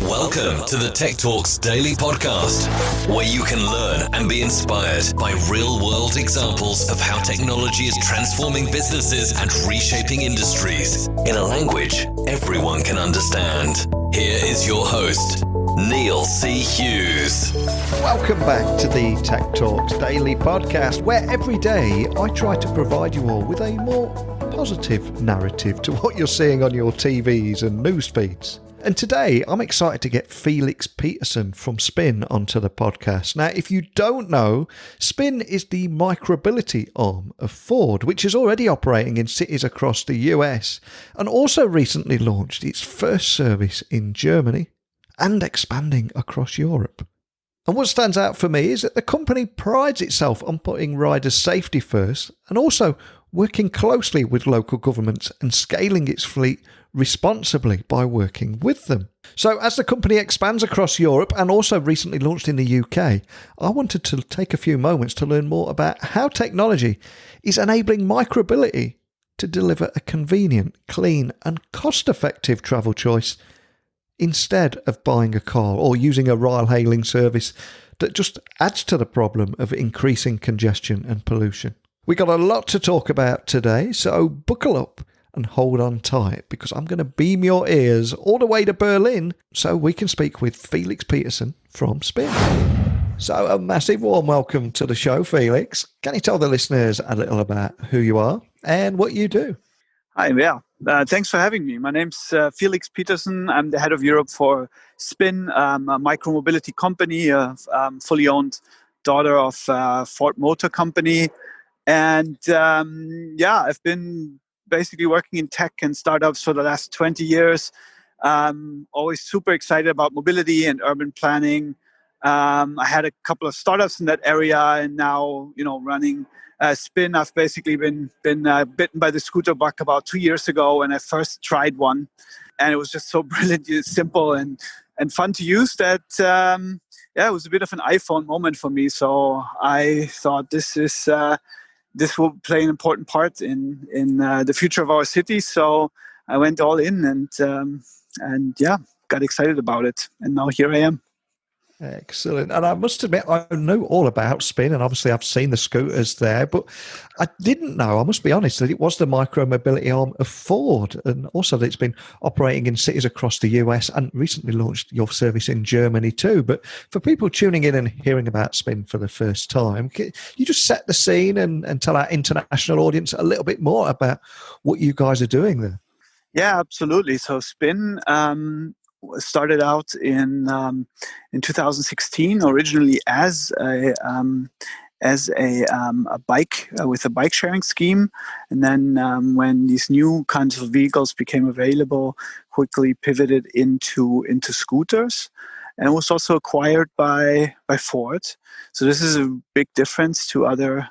Welcome to the Tech Talks Daily Podcast, where you can learn and be inspired by real-world examples of how technology is transforming businesses and reshaping industries in a language everyone can understand. Here is your host, Neil C. Hughes. Welcome back to the Tech Talks Daily Podcast, where every day I try to provide you all with a more positive narrative to what you're seeing on your TVs and news feeds. And today, I'm excited to get Felix Peterson from Spin onto the podcast. Now, if you don't know, Spin is the Micromobility arm of Ford, which is already operating in cities across the US and also recently launched its first service in Germany and expanding across Europe. And what stands out for me is that the company prides itself on putting riders' safety first and also working closely with local governments and scaling its fleet responsibly by working with them. So as the company expands across Europe and also recently launched in the UK, I wanted to take a few moments to learn more about how technology is enabling Micromobility to deliver a convenient, clean and cost-effective travel choice instead of buying a car or using a ride-hailing service that just adds to the problem of increasing congestion and pollution. We got a lot to talk about today, so buckle up and hold on tight because I'm going to beam your ears all the way to Berlin so we can speak with Felix Peterson from Spin. So a massive warm welcome to the show, Felix. Can you tell the listeners a little about who you are and what you do? Hi, thanks for having me. My name's Felix Peterson. I'm the head of Europe for Spin, a micromobility company, a fully owned daughter of Ford Motor Company. And I've been basically working in tech and startups for the last 20 years. Always super excited about mobility and urban planning. I had a couple of startups in that area, and now, running Spin. I've basically been bitten by the scooter bug about 2 years ago when I first tried one, and it was just so brilliantly simple and fun to use that it was a bit of an iPhone moment for me. So I thought this will play an important part in the future of our city. So I went all in and got excited about it. And now here I am. Excellent. And I must admit, I know all about Spin, and obviously I've seen the scooters there, but I didn't know, I must be honest, that it was the micromobility arm of Ford, and also that it's been operating in cities across the US and recently launched your service in Germany too. But for people tuning in and hearing about Spin for the first time, can you just set the scene and tell our international audience a little bit more about what you guys are doing there? Yeah, absolutely. So Spin started out in 2016, originally as a bike with a bike sharing scheme, and then when these new kinds of vehicles became available, quickly pivoted into scooters, and it was also acquired by Ford. So this is a big difference to other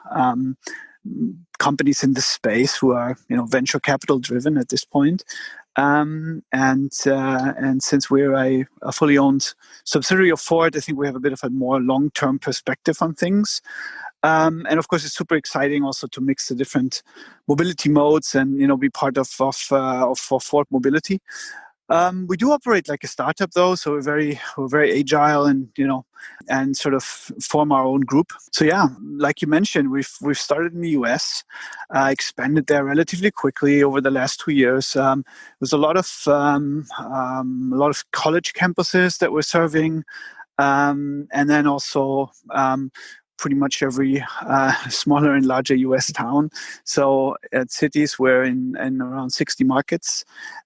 companies in this space who are venture capital driven at this point. And since we're a fully owned subsidiary of Ford, I think we have a bit of a more long-term perspective on things. And of course, it's super exciting also to mix the different mobility modes and be part of Ford Mobility. We do operate like a startup though, so we're very agile and sort of form our own group. So yeah, like you mentioned, we've started in the US, expanded there relatively quickly over the last 2 years. There's a lot of college campuses that we're serving, and then also pretty much every smaller and larger US town. So at cities, we're in around 60 markets.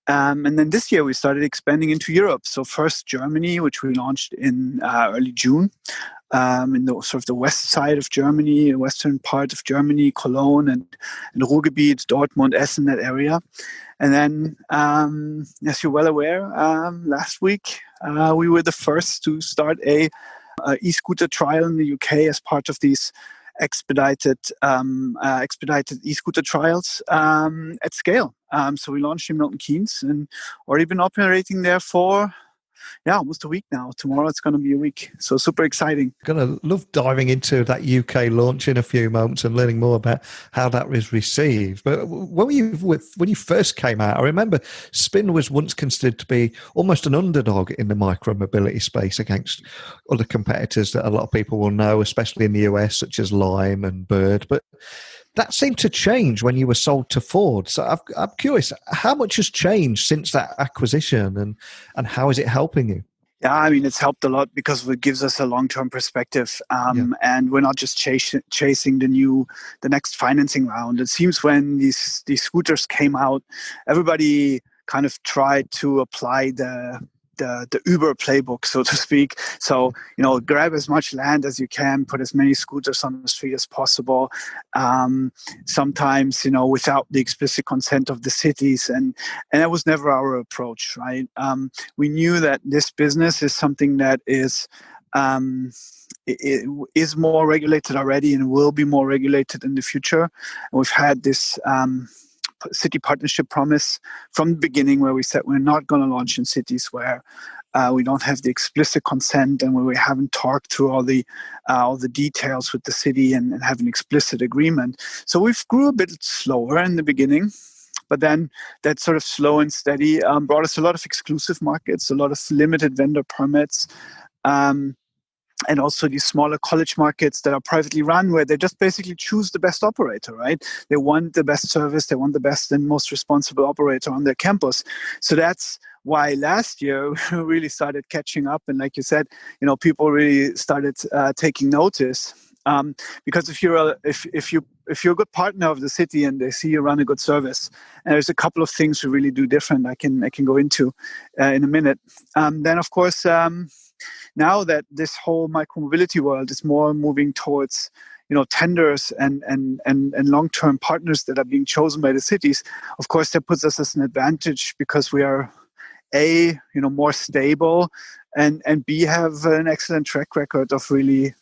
And then this year we started expanding into Europe. So first Germany, which we launched in early June, in the sort of the west side of Germany, the western part of Germany, Cologne and Ruhrgebiet, Dortmund, Essen, that area. And then, as you're well aware, last week we were the first to start a e-scooter trial in the UK as part of these expedited e-scooter trials at scale. So we launched in Milton Keynes and already been operating there for almost a week now. Tomorrow it's going to be a week. So super exciting. Going to love diving into that UK launch in a few moments and learning more about how that was received. But when you first came out, I remember Spin was once considered to be almost an underdog in the micromobility space against other competitors that a lot of people will know, especially in the US, such as Lime and Bird. But that seemed to change when you were sold to Ford. So I'm curious, how much has changed since that acquisition, and how is it helping you? Yeah, I mean, it's helped a lot because it gives us a long-term perspective, and we're not just chasing the next financing round. It seems when these scooters came out, everybody kind of tried to apply the Uber playbook, so to speak. So, grab as much land as you can, put as many scooters on the street as possible. Sometimes, without the explicit consent of the cities. And that was never our approach, right? We knew that this business is something that is it is more regulated already and will be more regulated in the future. And we've had this city partnership promise from the beginning, where we said we're not going to launch in cities where we don't have the explicit consent and where we haven't talked through all the details with the city and have an explicit agreement. So we've grew a bit slower in the beginning, but then that sort of slow and steady brought us a lot of exclusive markets, a lot of limited vendor permits, and also these smaller college markets that are privately run, where they just basically choose the best operator, right? They want the best service, they want the best and most responsible operator on their campus. So that's why last year we really started catching up. And like you said, people really started taking notice. Because if you're a good partner of the city and they see you run a good service, and there's a couple of things we really do different, I can go into in a minute. Then of course, now that this whole micromobility world is more moving towards tenders and long-term partners that are being chosen by the cities, of course that puts us as an advantage, because we are A, more stable, and B, have an excellent track record of really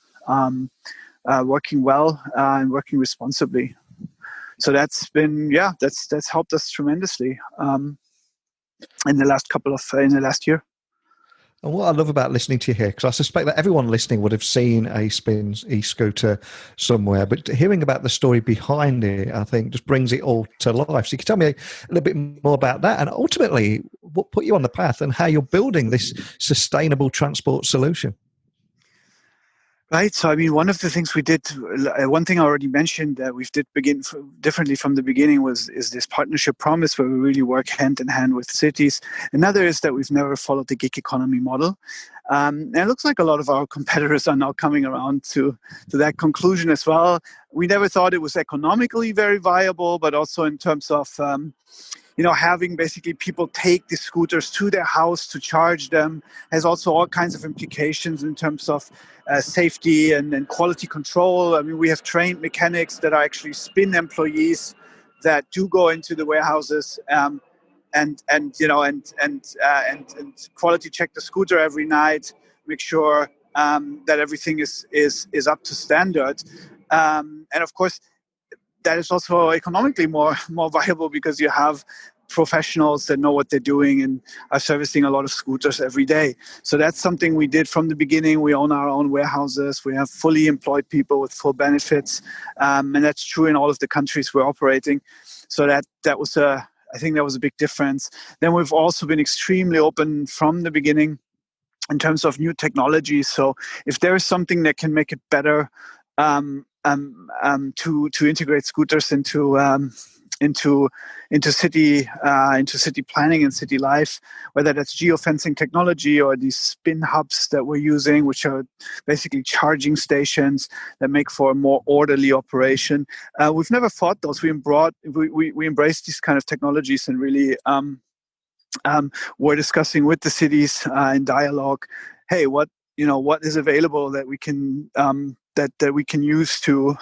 working well and working responsibly. So that's been that's helped us tremendously in the last year. And what I love about listening to you here, because I suspect that everyone listening would have seen a Spin e-scooter somewhere, but hearing about the story behind it, I think just brings it all to life. So you can tell me a little bit more about that, and ultimately what put you on the path and how you're building this sustainable transport solution. Right. So, I mean, one of the things we did, one thing I already mentioned that we did begin differently from the beginning is this partnership promise, where we really work hand in hand with cities. Another is that we've never followed the gig economy model. And it looks like a lot of our competitors are now coming around to that conclusion as well. We never thought it was economically very viable, but also in terms of having basically people take the scooters to their house to charge them has also all kinds of implications in terms of safety and quality control. I mean, we have trained mechanics that are actually Spin employees that do go into the warehouses and quality check the scooter every night, make sure that everything is up to standard. And of course, that is also economically more viable, because you have professionals that know what they're doing and are servicing a lot of scooters every day. So that's something we did from the beginning. We own our own warehouses. We have fully employed people with full benefits. And that's true in all of the countries we're operating. So that was I think that was a big difference. Then we've also been extremely open from the beginning in terms of new technologies. So if there is something that can make it better, to integrate scooters into city planning and city life, whether that's geofencing technology or these Spin hubs that we're using, which are basically charging stations that make for a more orderly operation. We've never fought those. We embrace these kind of technologies, and really we're discussing with the cities in dialogue. Hey, what is available that we can that we can use to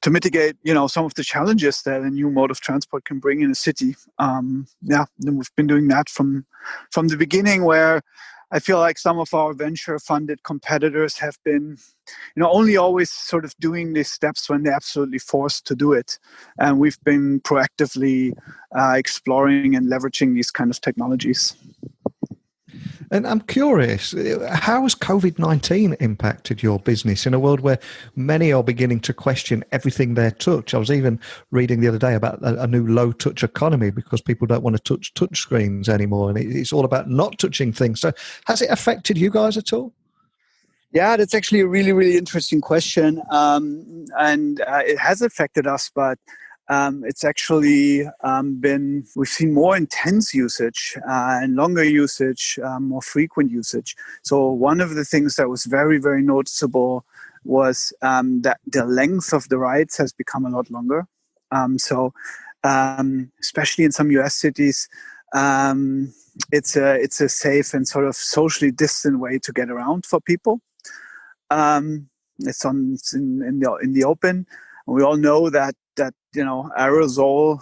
mitigate, some of the challenges that a new mode of transport can bring in a city. And we've been doing that from the beginning, where I feel like some of our venture-funded competitors have been, only always sort of doing these steps when they're absolutely forced to do it. And we've been proactively exploring and leveraging these kind of technologies. And I'm curious, how has COVID-19 impacted your business in a world where many are beginning to question everything they touch? I was even reading the other day about a new low-touch economy because people don't want to touch screens anymore, and it's all about not touching things. So has it affected you guys at all? Yeah, that's actually a really, really interesting question. And it has affected us, but it's actually we've seen more intense usage and longer usage, more frequent usage. So one of the things that was very, very noticeable was that the length of the rides has become a lot longer. Especially in some US cities, it's a safe and sort of socially distant way to get around for people. It's in the open. We all know that aerosol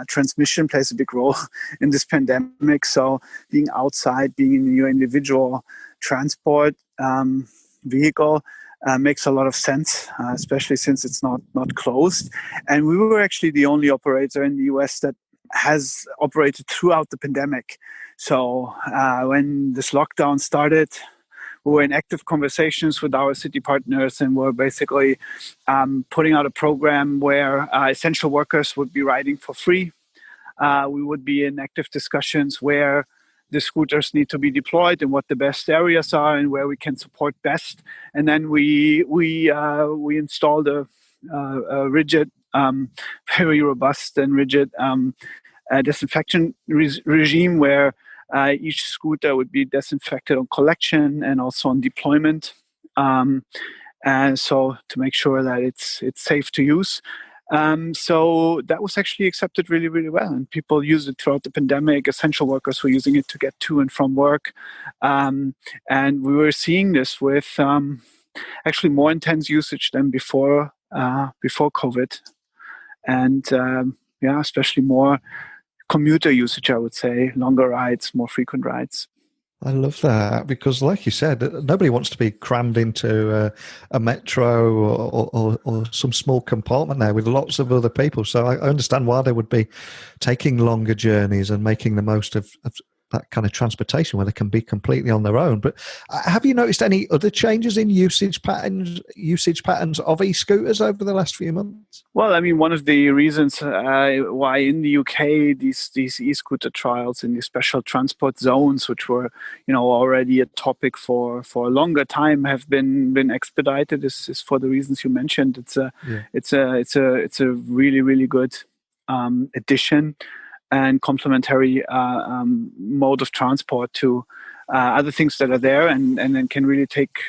transmission plays a big role in this pandemic. So being outside, being in your individual transport vehicle makes a lot of sense, especially since it's not closed. And we were actually the only operator in the US that has operated throughout the pandemic. So when this lockdown started, we were in active conversations with our city partners, and we're basically putting out a program where essential workers would be riding for free. We would be in active discussions where the scooters need to be deployed and what the best areas are and where we can support best. And then we installed a rigid, very robust and rigid disinfection regime where each scooter would be disinfected on collection and also on deployment, and so to make sure that it's safe to use. So that was actually accepted really, really well, and people used it throughout the pandemic. Essential workers were using it to get to and from work, and we were seeing this with actually more intense usage than before COVID, and especially more commuter usage, I would say, longer rides, more frequent rides. I love that because, like you said, nobody wants to be crammed into a metro or some small compartment there with lots of other people. So I understand why they would be taking longer journeys and making the most of that kind of transportation where they can be completely on their own. But have you noticed any other changes in usage patterns of e-scooters over the last few months? Well, I mean, one of the reasons why in the UK these e-scooter trials in these special transport zones, which were already a topic for a longer time, have been expedited is for the reasons you mentioned. It's a really, really good addition and complementary mode of transport to other things that are there, and then can really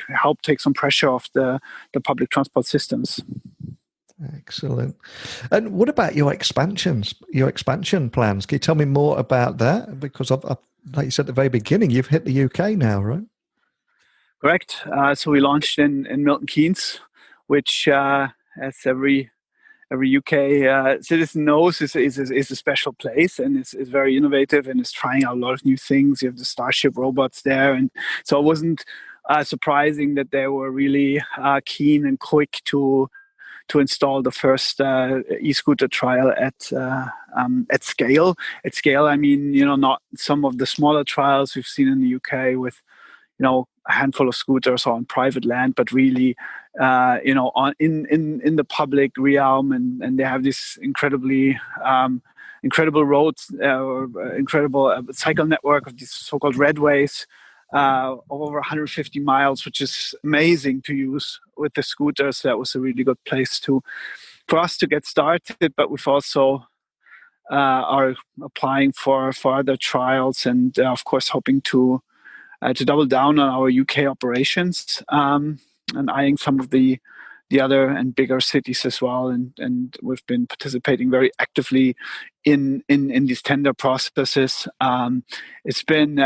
help take some pressure off the public transport systems. Excellent. And what about your expansion plans? Can you tell me more about that? Because I've, like you said at the very beginning, you've hit the UK now, right? Correct. So we launched in Milton Keynes, which, as every UK citizen knows, is a special place, and is very innovative and is trying out a lot of new things. You have the Starship robots there, and so it wasn't surprising that they were really keen and quick to install the first e-scooter trial at scale. At scale, I mean, not some of the smaller trials we've seen in the UK with a handful of scooters on private land, but really, in the public realm, and they have this incredible roads, incredible cycle network of these so-called redways, over 150 miles, which is amazing to use with the scooters. That was a really good place for us to get started, but we've also are applying for other trials, and of course hoping to double down on our UK operations, and eyeing some of the other and bigger cities as well. And we've been participating very actively in these tender processes. It's been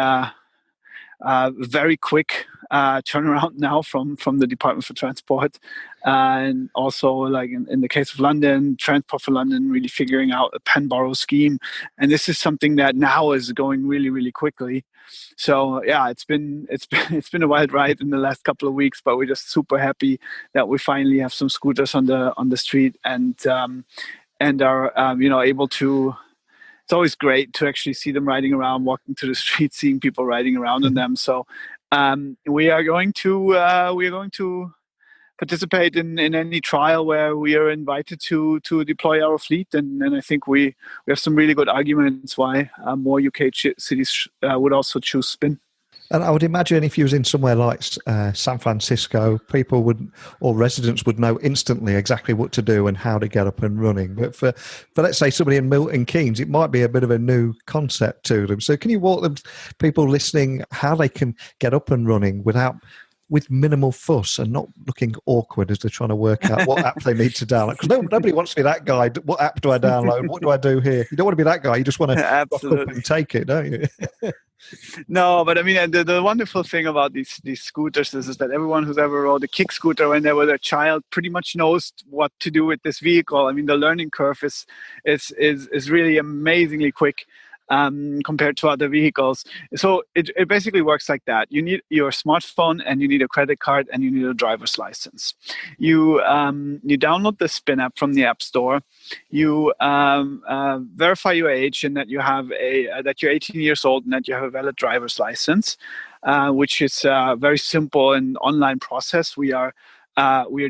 very quick turnaround now from the Department for Transport, and also like in the case of London, Transport for London really figuring out a pen borrow scheme, and this is something that now is going really, really quickly. So yeah, it's been a wild ride in the last couple of weeks, but we're just super happy that we finally have some scooters on the street, and are able to it's always great to actually see them riding around, walking to the street, seeing people riding around on them. So we are going to participate in any trial where we are invited to deploy our fleet, and I think we have some really good arguments why more UK cities would also choose Spin. And I would imagine if you was in somewhere like San Francisco, or residents would know instantly exactly what to do and how to get up and running. But for let's say somebody in Milton Keynes, it might be a bit of a new concept to them. So can you walk them, people listening, how they can get up and running with minimal fuss and not looking awkward as they're trying to work out what app they need to download? Because nobody wants to be that guy. What app do I download? What do I do here? You don't want to be that guy. You just want to rock up and take it, don't you? No, but I mean, the wonderful thing about these scooters is that everyone who's ever rode a kick scooter when they were a child pretty much knows what to do with this vehicle. I mean, the learning curve is really amazingly quick compared to other vehicles. So it basically works like that. You need your smartphone, and you need a credit card, and you need a driver's license. You download the Spin app from the App Store. You verify your age and that you have that you're 18 years old and that you have a valid driver's license, which is a very simple and online process. We are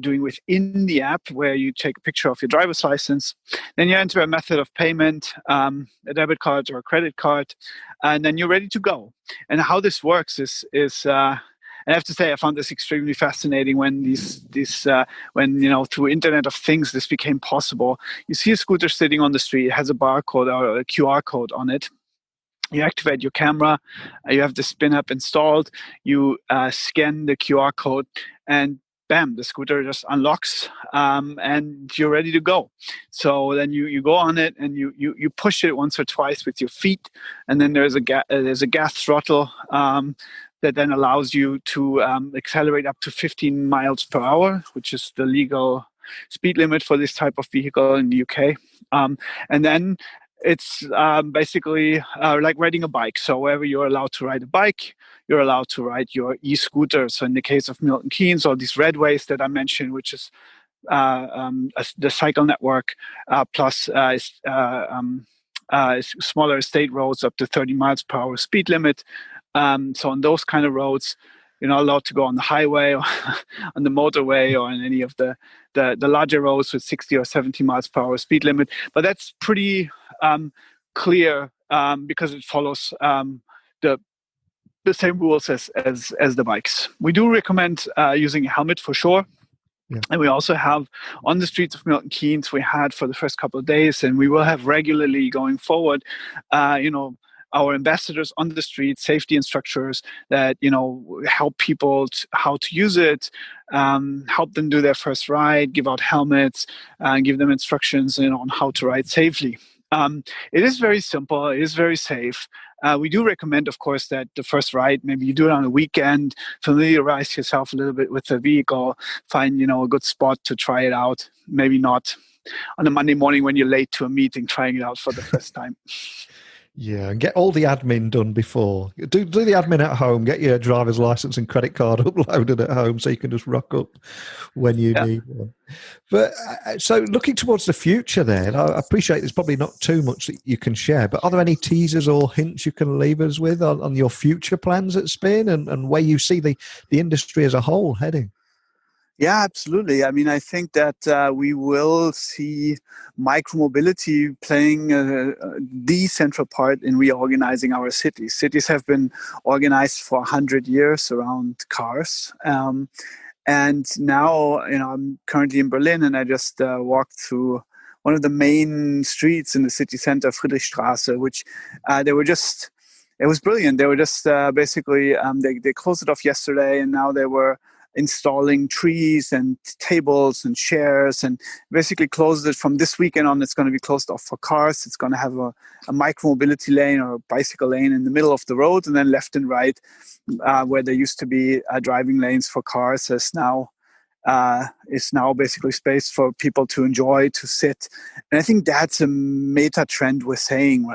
doing within the app, where you take a picture of your driver's license, then you enter a method of payment, a debit card or a credit card, and then you're ready to go. And how this works is and I have to say, I found this extremely fascinating when when through Internet of Things this became possible. You see a scooter sitting on the street, it has a barcode or a QR code on it. You activate your camera, you have the Spin app installed, you scan the QR code, and bam, the scooter just unlocks, and you're ready to go. So then you go on it, and you push it once or twice with your feet, and then there's a gas throttle that then allows you to accelerate up to 15 miles per hour, which is the legal speed limit for this type of vehicle in the UK. And then it's basically like riding a bike. So wherever you're allowed to ride a bike, you're allowed to ride your e-scooter. So in the case of Milton Keynes, or these redways that I mentioned, which is the cycle network, plus smaller state roads up to 30 miles per hour speed limit. So on those kind of roads, you're not allowed to go on the highway or on the motorway or on any of the larger roads with 60 or 70 miles per hour speed limit. But that's pretty clear because it follows the same rules as the bikes. We do recommend using a helmet for sure. Yeah. And we also have on the streets of Milton Keynes, we had for the first couple of days, and we will have regularly going forward, our ambassadors on the street, safety instructors that, help people how to use it, help them do their first ride, give out helmets, and give them instructions on how to ride safely. It is very simple. It is very safe. We do recommend, of course, that the first ride, maybe you do it on a weekend, familiarize yourself a little bit with the vehicle, find, a good spot to try it out. Maybe not on a Monday morning when you're late to a meeting, trying it out for the first time. Yeah, and get all the admin done before. Do the admin at home. Get your driver's license and credit card uploaded at home so you can just rock up when you need one. But so looking towards the future then, I appreciate there's probably not too much that you can share, but are there any teasers or hints you can leave us with on your future plans at Spin and where you see the industry as a whole heading? Yeah, absolutely. I mean, I think that we will see micromobility playing the central part in reorganizing our cities. Cities have been organized for 100 years around cars. And now, I'm currently in Berlin, and I just walked through one of the main streets in the city center, Friedrichstraße, which it was brilliant. They were just basically, they closed it off yesterday, and now they were installing trees and tables and chairs, and basically closed it from this weekend on. It's going to be closed off for cars. It's going to have a micromobility lane or a bicycle lane in the middle of the road, and then left and right, where there used to be driving lanes for cars, there's now is now basically space for people to enjoy, to sit. And I think that's a meta trend we're seeing,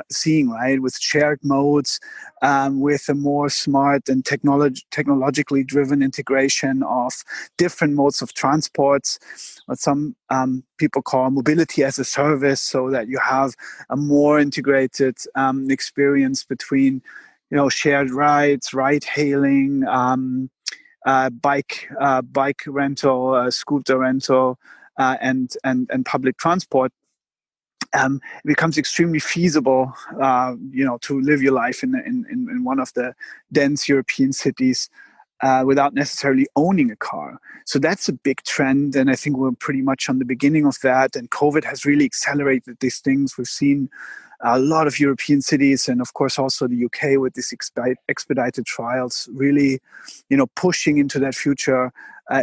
right? With shared modes, with a more smart and technologically driven integration of different modes of transports, what some people call mobility as a service, so that you have a more integrated experience between, shared rides, ride hailing, bike rental, scooter rental, and public transport. It becomes extremely feasible, to live your life in one of the dense European cities without necessarily owning a car. So that's a big trend, and I think we're pretty much on the beginning of that. And COVID has really accelerated these things. We've seen a lot of European cities, and of course also the UK, with these expedited trials, really, pushing into that future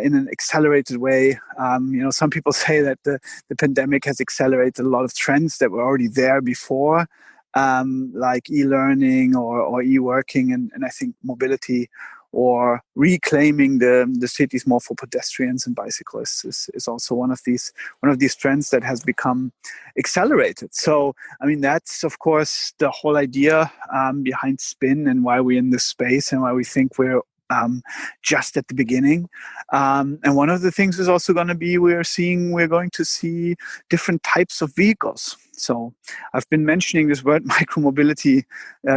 in an accelerated way. Some people say that the pandemic has accelerated a lot of trends that were already there before, like e-learning or e-working, and I think mobility, or reclaiming the cities more for pedestrians and bicyclists, is also one of these trends that has become accelerated. So, that's of course the whole idea behind Spin, and why we're in this space, and why we think we're just at the beginning. And one of the things is also going to be, we're going to see different types of vehicles. So I've been mentioning this word micromobility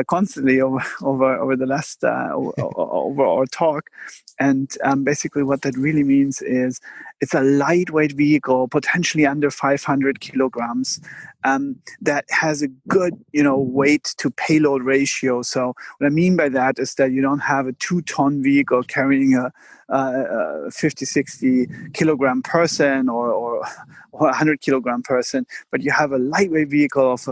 constantly over the last over our talk, and basically what that really means is it's a lightweight vehicle, potentially under 500 kilograms, that has a good weight to payload ratio. So what I mean by that is that you don't have a 2-ton vehicle carrying a 50-60 kilogram person or 100 kilogram person, but you have a lightweight vehicle of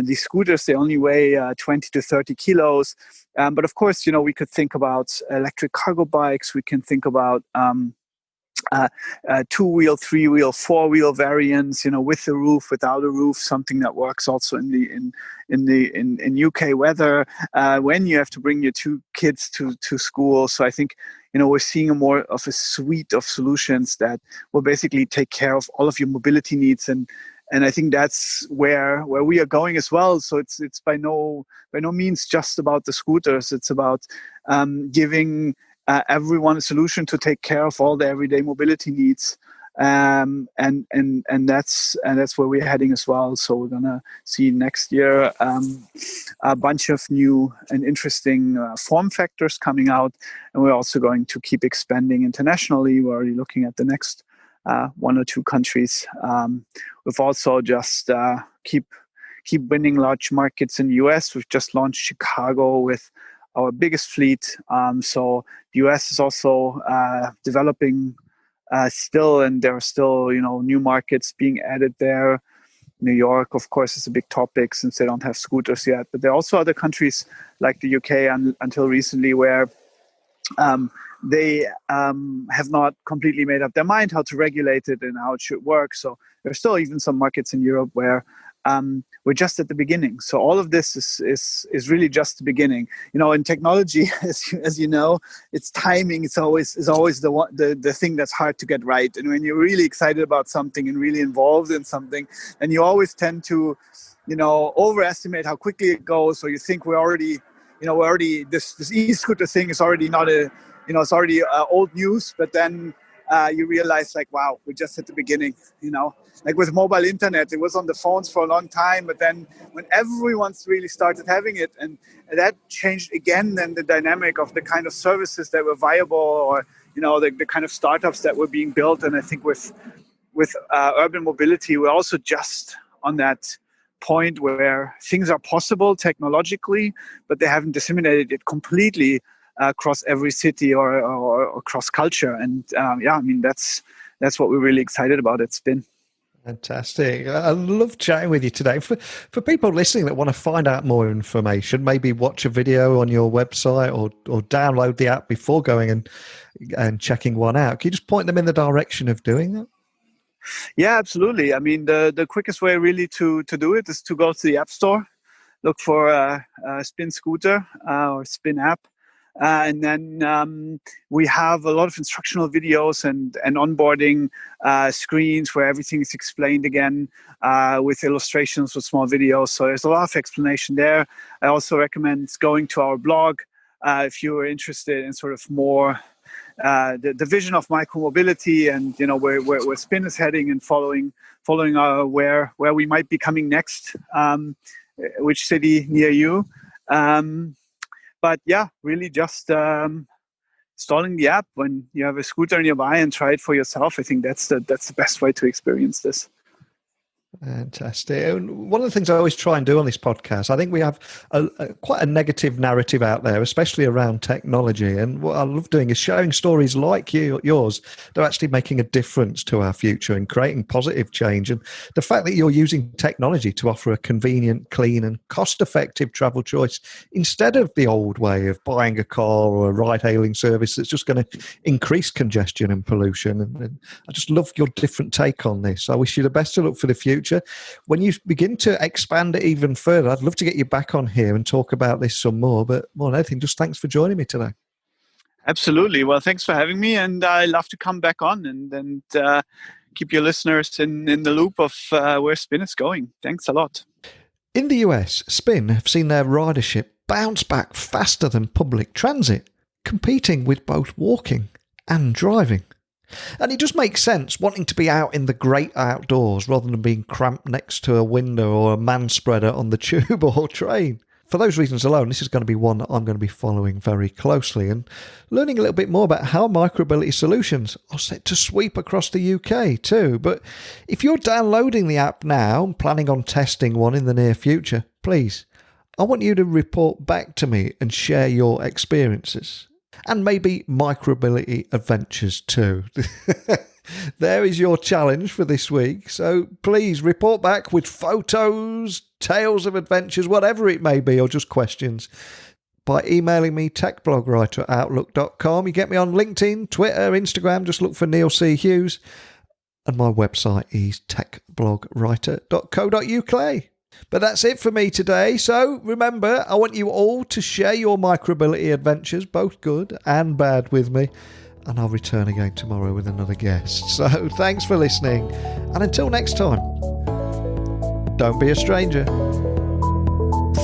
these scooters. They only weigh 20 to 30 kilos. But of course, we could think about electric cargo bikes. We can think about 2-wheel, 3-wheel, 4-wheel variants, with a roof, without a roof, something that works also in UK weather, when you have to bring your 2 kids to school. So I think, we're seeing more of a suite of solutions that will basically take care of all of your mobility needs. And I think that's where we are going as well. So it's by no means just about the scooters. It's about giving everyone a solution to take care of all the everyday mobility needs, and that's where we're heading as well. So we're gonna see next year a bunch of new and interesting form factors coming out, and we're also going to keep expanding internationally. We're already looking at the next 1 or 2 countries. We've also just keep winning large markets in the US. We've just launched Chicago with our biggest fleet. So the US is also developing still, and there are still new markets being added there. New York, of course, is a big topic since they don't have scooters yet. But there are also other countries like the UK until recently where they have not completely made up their mind how to regulate it and how it should work. So there are still even some markets in Europe where we're just at the beginning. So all of this is really just the beginning. In technology, as you know, it's timing. It's always the thing that's hard to get right. And when you're really excited about something and really involved in something, and you always tend to, overestimate how quickly it goes. So you think we're already this e-scooter thing is already not it's already old news. But then you realize, like, wow, we're just at the beginning. Like with mobile internet, it was on the phones for a long time, but then when everyone's really started having it, and that changed again then the dynamic of the kind of services that were viable, or the kind of startups that were being built. And I think with urban mobility, we're also just on that point where things are possible technologically, but they haven't disseminated it completely across every city or across culture. And that's what we're really excited about at Spin. Fantastic. I love chatting with you today. For people listening that want to find out more information, maybe watch a video on your website or download the app before going and checking one out. Can you just point them in the direction of doing that? Yeah, absolutely. The quickest way really to do it is to go to the App Store, look for Spin Scooter or Spin app, And then we have a lot of instructional videos and onboarding screens where everything is explained again with illustrations with small videos. So there's a lot of explanation there. I also recommend going to our blog if you are interested in sort of more the vision of micromobility and where Spin is heading and following where we might be coming next, which city near you. But yeah, really just installing the app when you have a scooter nearby and try it for yourself. I think that's the best way to experience this. Fantastic. And one of the things I always try and do on this podcast, I think we have quite a negative narrative out there, especially around technology. And what I love doing is sharing stories like yours that are actually making a difference to our future and creating positive change. And the fact that you're using technology to offer a convenient, clean and cost-effective travel choice instead of the old way of buying a car or a ride-hailing service that's just going to increase congestion and pollution. And I just love your different take on this. I wish you the best of luck for the future. When you begin to expand it even further, I'd love to get you back on here and talk about this some more. But more than anything, just thanks for joining me today. Absolutely. Well, thanks for having me. And I love to come back on and keep your listeners in the loop of where Spin is going. Thanks a lot. In the US, Spin have seen their ridership bounce back faster than public transit, competing with both walking and driving. And it just makes sense wanting to be out in the great outdoors rather than being cramped next to a window or a man spreader on the tube or train. For those reasons alone, this is going to be one that I'm going to be following very closely and learning a little bit more about how micromobility solutions are set to sweep across the UK too. But if you're downloading the app now and planning on testing one in the near future, please, I want you to report back to me and share your experiences. And maybe micromobility adventures too. There is your challenge for this week. So please report back with photos, tales of adventures, whatever it may be, or just questions, by emailing me techblogwriter@outlook.com. You get me on LinkedIn, Twitter, Instagram. Just look for Neil C. Hughes. And my website is techblogwriter.co.uk. But that's it for me today. So remember, I want you all to share your micromobility adventures, both good and bad, with me. And I'll return again tomorrow with another guest. So thanks for listening. And until next time, don't be a stranger.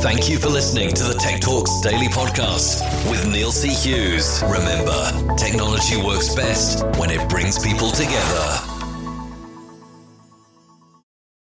Thank you for listening to the Tech Talks Daily Podcast with Neil C. Hughes. Remember, technology works best when it brings people together.